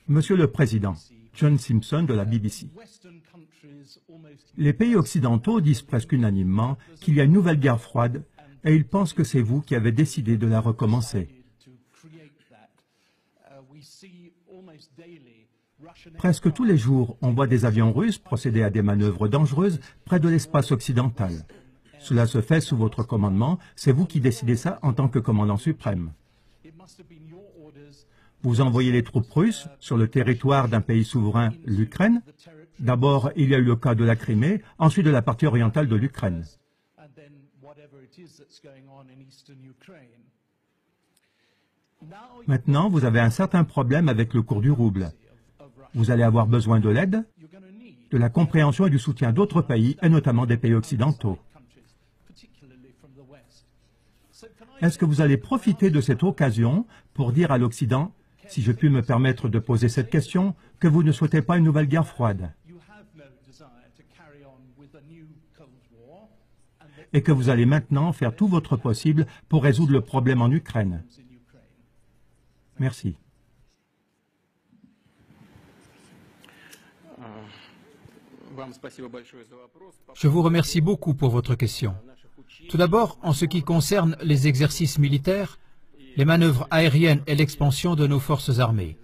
Monsieur le Président, John Simpson de la BBC. Les pays occidentaux disent presque unanimement qu'il y a une nouvelle guerre froide et ils pensent que c'est vous qui avez décidé de la recommencer. Presque tous les jours, on voit des avions russes procéder à des manœuvres dangereuses près de l'espace occidental. Cela se fait sous votre commandement, c'est vous qui décidez ça en tant que commandant suprême. Vous envoyez les troupes russes sur le territoire d'un pays souverain, l'Ukraine. D'abord, il y a eu le cas de la Crimée, ensuite de la partie orientale de l'Ukraine. Maintenant, vous avez un certain problème avec le cours du rouble. Vous allez avoir besoin de l'aide, de la compréhension et du soutien d'autres pays, et notamment des pays occidentaux. Est-ce que vous allez profiter de cette occasion pour dire à l'Occident, si je puis me permettre de poser cette question, que vous ne souhaitez pas une nouvelle guerre froide et que vous allez maintenant faire tout votre possible pour résoudre le problème en Ukraine? Merci. Je vous remercie beaucoup pour votre question. Tout d'abord, en ce qui concerne les exercices militaires, les manœuvres aériennes et l'expansion de nos forces armées.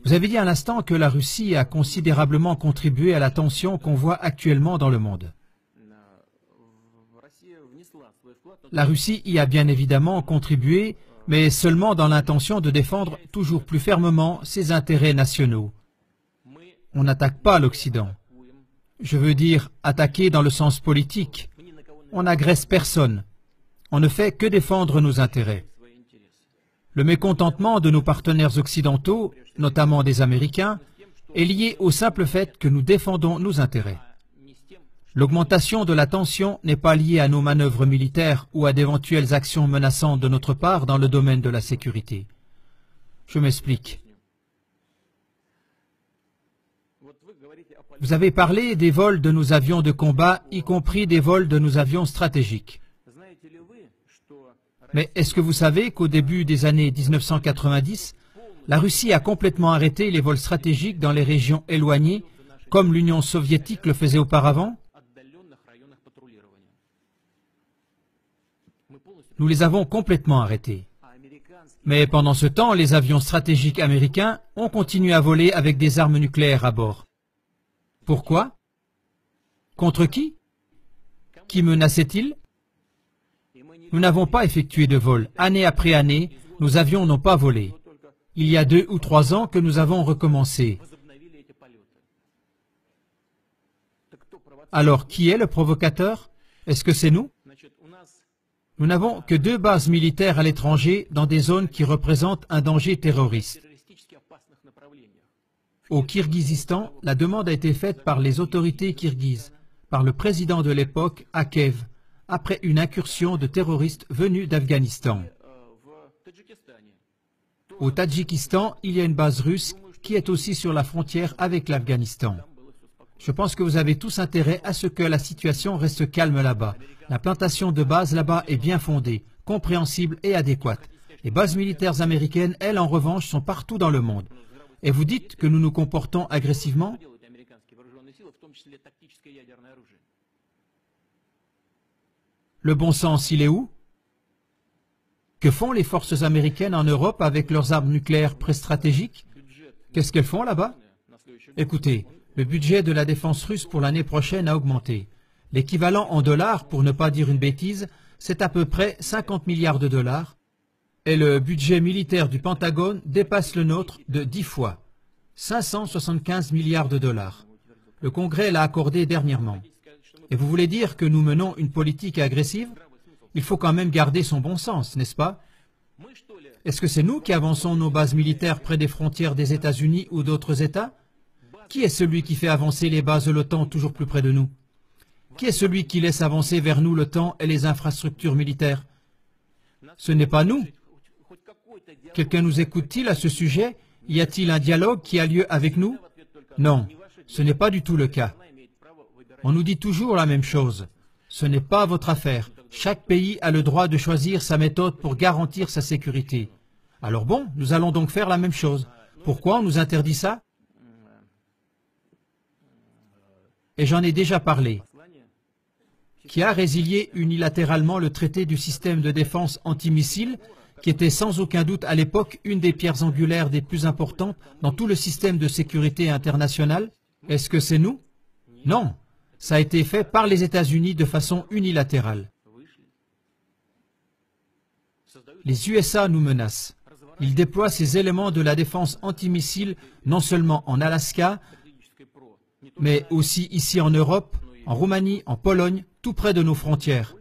Vous avez dit à l'instant que la Russie a considérablement contribué à la tension qu'on voit actuellement dans le monde. La Russie y a bien évidemment contribué, mais seulement dans l'intention de défendre toujours plus fermement ses intérêts nationaux. On n'attaque pas l'Occident. Je veux dire attaquer dans le sens politique. On n'agresse personne. On ne fait que défendre nos intérêts. Le mécontentement de nos partenaires occidentaux, notamment des Américains, est lié au simple fait que nous défendons nos intérêts. L'augmentation de la tension n'est pas liée à nos manœuvres militaires ou à d'éventuelles actions menaçantes de notre part dans le domaine de la sécurité. Je m'explique. Vous avez parlé des vols de nos avions de combat, y compris des vols de nos avions stratégiques. Mais est-ce que vous savez qu'au début des années 1990, la Russie a complètement arrêté les vols stratégiques dans les régions éloignées, comme l'Union soviétique le faisait auparavant? Nous les avons complètement arrêtés. Mais pendant ce temps, les avions stratégiques américains ont continué à voler avec des armes nucléaires à bord. Pourquoi? Contre qui? Qui menaçait-il? Nous n'avons pas effectué de vol. Année après année, nos avions n'ont pas volé. Il y a 2 ou 3 ans que nous avons recommencé. Alors, qui est le provocateur? Est-ce que c'est nous? Nous n'avons que 2 bases militaires à l'étranger dans des zones qui représentent un danger terroriste. Au Kirghizistan, la demande a été faite par les autorités kirghizes, par le président de l'époque, Akev, après une incursion de terroristes venus d'Afghanistan. Au Tadjikistan, il y a une base russe qui est aussi sur la frontière avec l'Afghanistan. Je pense que vous avez tous intérêt à ce que la situation reste calme là-bas. La plantation de bases là-bas est bien fondée, compréhensible et adéquate. Les bases militaires américaines, elles, en revanche, sont partout dans le monde. Et vous dites que nous nous comportons agressivement? Le bon sens, il est où? Que font les forces américaines en Europe avec leurs armes nucléaires pré-stratégiques? Qu'est-ce qu'elles font là-bas? Écoutez, le budget de la défense russe pour l'année prochaine a augmenté. L'équivalent en dollars, pour ne pas dire une bêtise, c'est à peu près 50 milliards de dollars. Et le budget militaire du Pentagone dépasse le nôtre de 10 fois. 575 milliards de dollars. Le Congrès l'a accordé dernièrement. Et vous voulez dire que nous menons une politique agressive? Il faut quand même garder son bon sens, n'est-ce pas? Est-ce que c'est nous qui avançons nos bases militaires près des frontières des États-Unis ou d'autres États? Qui est celui qui fait avancer les bases de l'OTAN toujours plus près de nous? Qui est celui qui laisse avancer vers nous l'OTAN et les infrastructures militaires? Ce n'est pas nous. Quelqu'un nous écoute-t-il à ce sujet? Y a-t-il un dialogue qui a lieu avec nous? Non, ce n'est pas du tout le cas. On nous dit toujours la même chose. Ce n'est pas votre affaire. Chaque pays a le droit de choisir sa méthode pour garantir sa sécurité. Alors bon, nous allons donc faire la même chose. Pourquoi on nous interdit ça? Et j'en ai déjà parlé. Qui a résilié unilatéralement le traité du système de défense antimissile, qui était sans aucun doute à l'époque une des pierres angulaires des plus importantes dans tout le système de sécurité international? Est-ce que c'est nous? Non, ça a été fait par les États-Unis de façon unilatérale. Les USA nous menacent. Ils déploient ces éléments de la défense antimissile non seulement en Alaska, mais aussi ici en Europe, en Roumanie, en Pologne, tout près de nos frontières.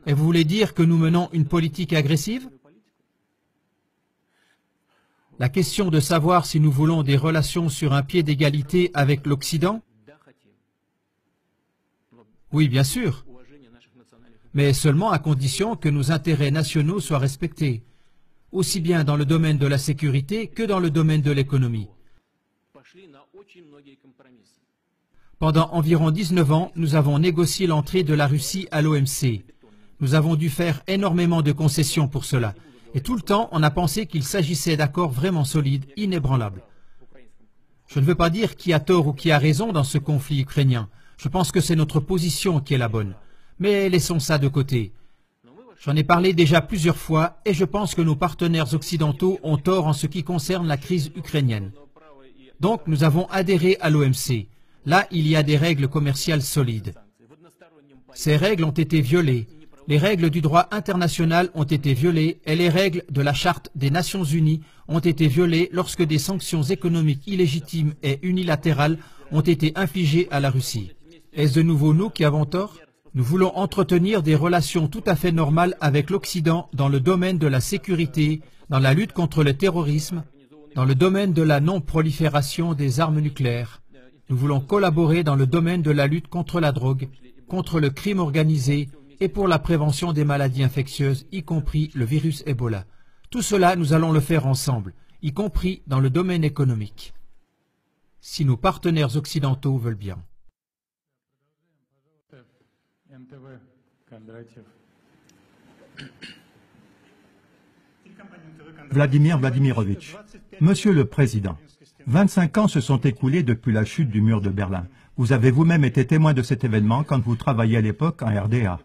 Et vous voulez dire que nous menons une politique agressive? La question de savoir si nous voulons des relations sur un pied d'égalité avec l'Occident? Oui, bien sûr, mais seulement à condition que nos intérêts nationaux soient respectés, aussi bien dans le domaine de la sécurité que dans le domaine de l'économie. Pendant environ 19 ans, nous avons négocié l'entrée de la Russie à l'OMC. Nous avons dû faire énormément de concessions pour cela. Et tout le temps, on a pensé qu'il s'agissait d'accords vraiment solides, inébranlables. Je ne veux pas dire qui a tort ou qui a raison dans ce conflit ukrainien. Je pense que c'est notre position qui est la bonne. Mais laissons ça de côté. J'en ai parlé déjà plusieurs fois et je pense que nos partenaires occidentaux ont tort en ce qui concerne la crise ukrainienne. Donc nous avons adhéré à l'OMC. Là, il y a des règles commerciales solides. Ces règles ont été violées. Les règles du droit international ont été violées et les règles de la Charte des Nations Unies ont été violées lorsque des sanctions économiques illégitimes et unilatérales ont été infligées à la Russie. Est-ce de nouveau nous qui avons tort? Nous voulons entretenir des relations tout à fait normales avec l'Occident dans le domaine de la sécurité, dans la lutte contre le terrorisme, dans le domaine de la non-prolifération des armes nucléaires. Nous voulons collaborer dans le domaine de la lutte contre la drogue, contre le crime organisé et pour la prévention des maladies infectieuses, y compris le virus Ebola. Tout cela, nous allons le faire ensemble, y compris dans le domaine économique, si nos partenaires occidentaux veulent bien. Vladimir Vladimirovitch, Monsieur le Président, 25 ans se sont écoulés depuis la chute du mur de Berlin. Vous avez vous-même été témoin de cet événement quand vous travailliez à l'époque en RDA.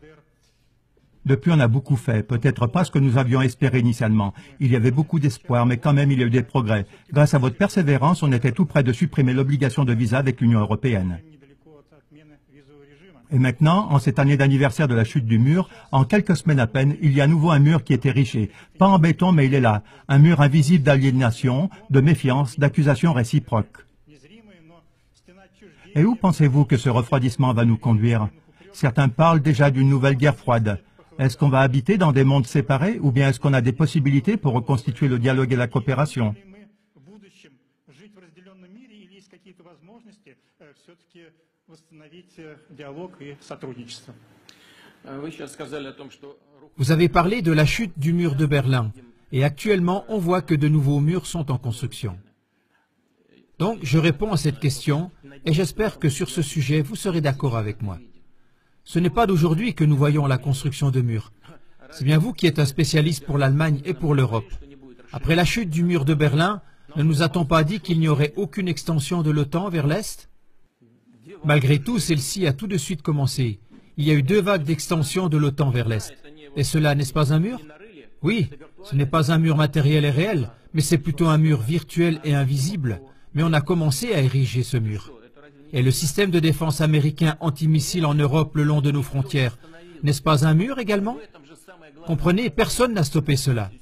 Depuis, on a beaucoup fait, peut-être pas ce que nous avions espéré initialement. Il y avait beaucoup d'espoir, mais quand même, il y a eu des progrès. Grâce à votre persévérance, on était tout près de supprimer l'obligation de visa avec l'Union européenne. Et maintenant, en cette année d'anniversaire de la chute du mur, en quelques semaines à peine, il y a à nouveau un mur qui est érigé. Pas en béton, mais il est là. Un mur invisible d'aliénation, de méfiance, d'accusation réciproque. Et où pensez-vous que ce refroidissement va nous conduire? Certains parlent déjà d'une nouvelle guerre froide. Est-ce qu'on va habiter dans des mondes séparés ou bien est-ce qu'on a des possibilités pour reconstituer le dialogue et la coopération? Vous avez parlé de la chute du mur de Berlin et actuellement on voit que de nouveaux murs sont en construction. Donc je réponds à cette question et j'espère que sur ce sujet vous serez d'accord avec moi. Ce n'est pas d'aujourd'hui que nous voyons la construction de murs. C'est bien vous qui êtes un spécialiste pour l'Allemagne et pour l'Europe. Après la chute du mur de Berlin, ne nous a-t-on pas dit qu'il n'y aurait aucune extension de l'OTAN vers l'Est? Malgré tout, celle-ci a tout de suite commencé. Il y a eu 2 vagues d'extension de l'OTAN vers l'Est. Et cela, n'est-ce pas un mur? Oui, ce n'est pas un mur matériel et réel, mais c'est plutôt un mur virtuel et invisible. Mais on a commencé à ériger ce mur. Et le système de défense américain antimissile en Europe le long de nos frontières, n'est-ce pas un mur également? Comprenez, personne n'a stoppé cela.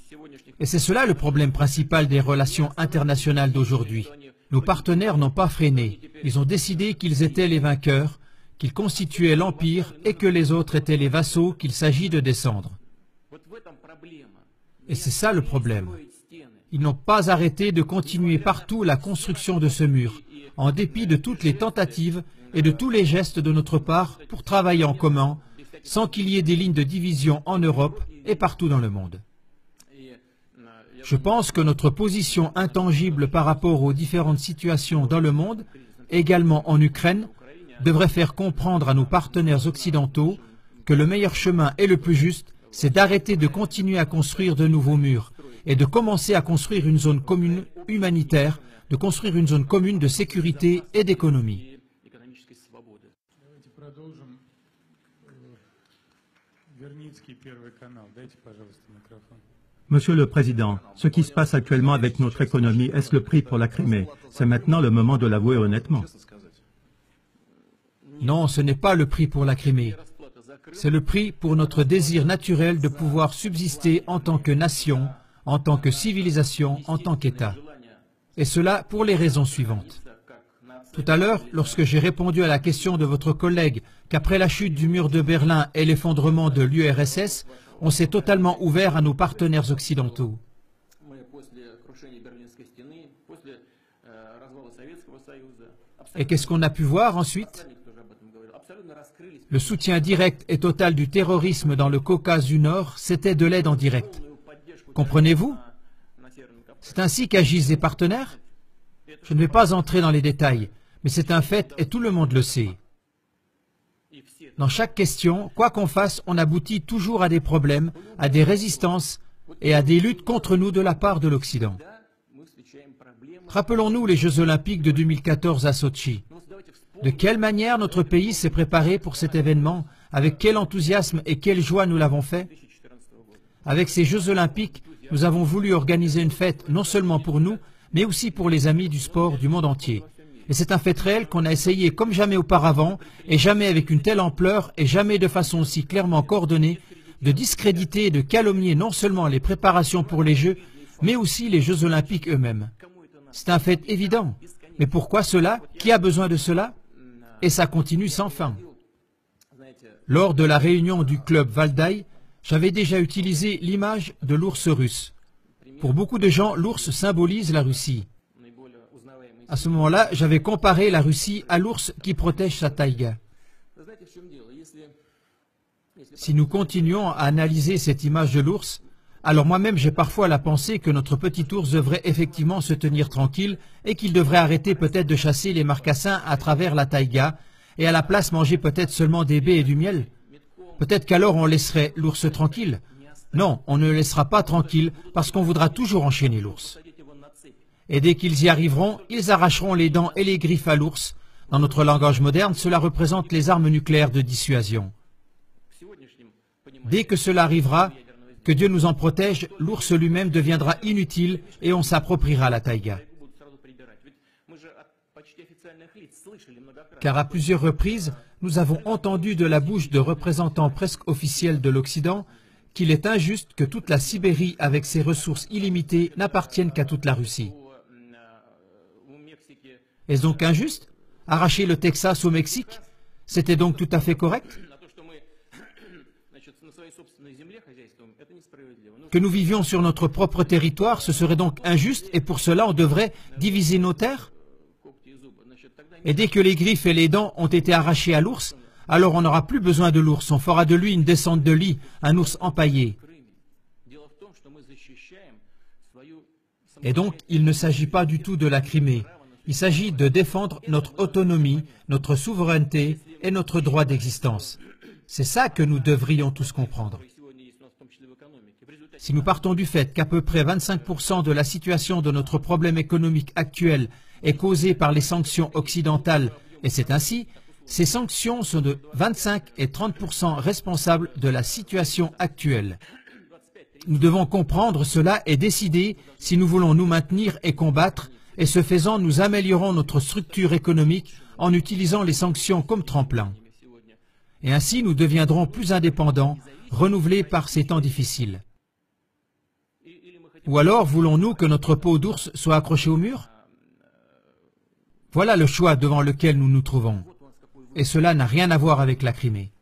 Et c'est cela le problème principal des relations internationales d'aujourd'hui. Nos partenaires n'ont pas freiné. Ils ont décidé qu'ils étaient les vainqueurs, qu'ils constituaient l'empire et que les autres étaient les vassaux qu'il s'agit de descendre. Et c'est ça le problème. Ils n'ont pas arrêté de continuer partout la construction de ce mur, en dépit de toutes les tentatives et de tous les gestes de notre part pour travailler en commun, sans qu'il y ait des lignes de division en Europe et partout dans le monde. Je pense que notre position intangible par rapport aux différentes situations dans le monde, également en Ukraine, devrait faire comprendre à nos partenaires occidentaux que le meilleur chemin et le plus juste, c'est d'arrêter de continuer à construire de nouveaux murs et de commencer à construire une zone commune humanitaire, de construire une zone commune de sécurité et d'économie. Monsieur le Président, ce qui se passe actuellement avec notre économie, est-ce le prix pour la Crimée? C'est maintenant le moment de l'avouer honnêtement. Non, ce n'est pas le prix pour la Crimée. C'est le prix pour notre désir naturel de pouvoir subsister en tant que nation, en tant que civilisation, en tant qu'État. Et cela pour les raisons suivantes. Tout à l'heure, lorsque j'ai répondu à la question de votre collègue qu'après la chute du mur de Berlin et l'effondrement de l'URSS, on s'est totalement ouvert à nos partenaires occidentaux. Et qu'est-ce qu'on a pu voir ensuite? Le soutien direct et total du terrorisme dans le Caucase du Nord, c'était de l'aide en direct. Comprenez-vous? C'est ainsi qu'agissent les partenaires? Je ne vais pas entrer dans les détails, mais c'est un fait et tout le monde le sait. Dans chaque question, quoi qu'on fasse, on aboutit toujours à des problèmes, à des résistances et à des luttes contre nous de la part de l'Occident. Rappelons-nous les Jeux Olympiques de 2014 à Sotchi. De quelle manière notre pays s'est préparé pour cet événement, avec quel enthousiasme et quelle joie nous l'avons fait? Avec ces Jeux Olympiques, nous avons voulu organiser une fête non seulement pour nous, mais aussi pour les amis du sport du monde entier. Et c'est un fait réel qu'on a essayé comme jamais auparavant, et jamais avec une telle ampleur, et jamais de façon aussi clairement coordonnée, de discréditer et de calomnier non seulement les préparations pour les Jeux, mais aussi les Jeux Olympiques eux-mêmes. C'est un fait évident. Mais pourquoi cela? Qui a besoin de cela? Et ça continue sans fin. Lors de la réunion du club Valdai, j'avais déjà utilisé l'image de l'ours russe. Pour beaucoup de gens, l'ours symbolise la Russie. À ce moment-là, j'avais comparé la Russie à l'ours qui protège sa taïga. Si nous continuons à analyser cette image de l'ours, alors moi-même j'ai parfois la pensée que notre petit ours devrait effectivement se tenir tranquille et qu'il devrait arrêter peut-être de chasser les marcassins à travers la taïga et à la place manger peut-être seulement des baies et du miel. Peut-être qu'alors on laisserait l'ours tranquille. Non, on ne le laissera pas tranquille parce qu'on voudra toujours enchaîner l'ours. Et dès qu'ils y arriveront, ils arracheront les dents et les griffes à l'ours. Dans notre langage moderne, cela représente les armes nucléaires de dissuasion. Dès que cela arrivera, que Dieu nous en protège, l'ours lui-même deviendra inutile et on s'appropriera la taïga. Car à plusieurs reprises, nous avons entendu de la bouche de représentants presque officiels de l'Occident qu'il est injuste que toute la Sibérie, avec ses ressources illimitées, n'appartienne qu'à toute la Russie. Est-ce donc injuste? Arracher le Texas au Mexique, c'était donc tout à fait correct? Que nous vivions sur notre propre territoire, ce serait donc injuste et pour cela on devrait diviser nos terres? Et dès que les griffes et les dents ont été arrachées à l'ours, alors on n'aura plus besoin de l'ours, on fera de lui une descente de lit, un ours empaillé. Et donc, il ne s'agit pas du tout de la Crimée. Il s'agit de défendre notre autonomie, notre souveraineté et notre droit d'existence. C'est ça que nous devrions tous comprendre. Si nous partons du fait qu'à peu près 25% de la situation de notre problème économique actuel est causée par les sanctions occidentales, et c'est ainsi, ces sanctions sont de 25 et 30% responsables de la situation actuelle. Nous devons comprendre cela et décider si nous voulons nous maintenir et combattre, et ce faisant, nous améliorons notre structure économique en utilisant les sanctions comme tremplin. Et ainsi, nous deviendrons plus indépendants, renouvelés par ces temps difficiles. Ou alors, voulons-nous que notre peau d'ours soit accrochée au mur? Voilà le choix devant lequel nous nous trouvons. Et cela n'a rien à voir avec la Crimée.